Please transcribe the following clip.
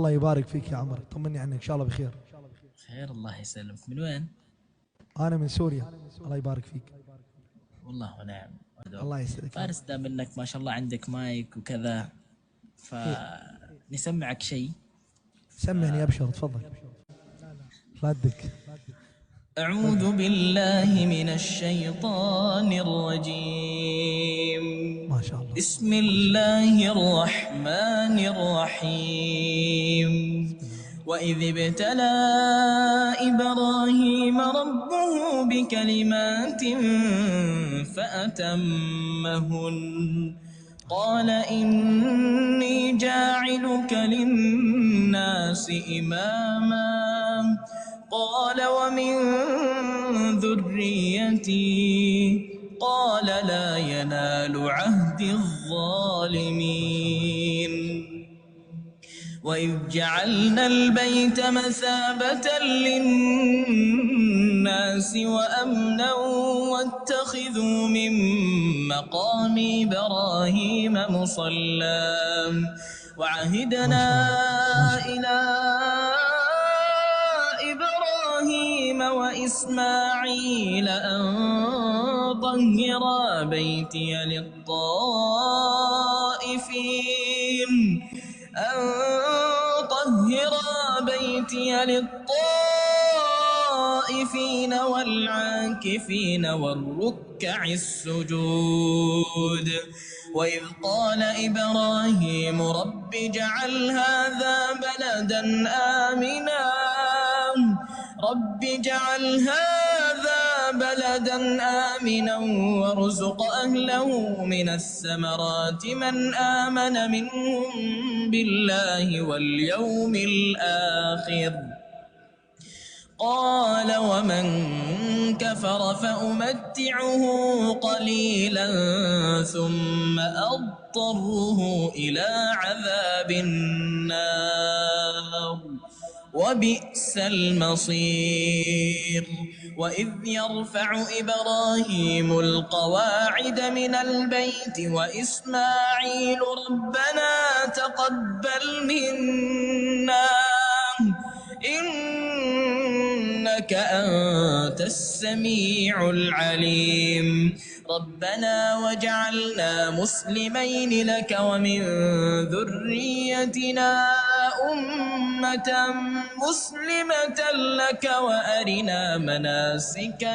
الله يبارك فيك يا عمر، طمني عنك ان شاء الله بخير. خير، الله يسلمك. من وين؟ انا من سوريا. الله يبارك فيك. والله ونعم. الله يسعدك يا رب. فارس، دام انك ما شاء الله عندك مايك وكذا إيه. فنسمعك شيء. سمعني ابشر، تفضل. ردك. أعوذ بالله من الشيطان الرجيم. ما شاء الله. بسم الله الرحمن الرحيم. وإذ ابتلى إبراهيم ربه بكلمات فأتمهن قال إني جاعلك للناس إماما قال ومن ذريتي قال لا ينال عهد الظالمين. وإذ جعلنا البيت مثابة للناس وأمنا واتخذوا من مقام إبراهيم مصلى وعهدنا إلى إبراهيم وإسماعيل أن طهرا بيتي للطائفين والعاكفين والركع السجود. وإذ قال إبراهيم رب اجعل هذا بلدا آمنا وارزق أهله من الثمرات من آمن منهم بالله واليوم الآخر قال ومن كفر فأمتعه قليلا ثم أضطره إلى عذاب النار وبئس المصير. وإذ يرفع إبراهيم القواعد من البيت وإسماعيل ربنا تقبل منا إنك أنت السميع العليم. ربنا واجعلنا مسلمين لك ومن ذريتنا أمة مسلمة لك وأرنا مناسكنا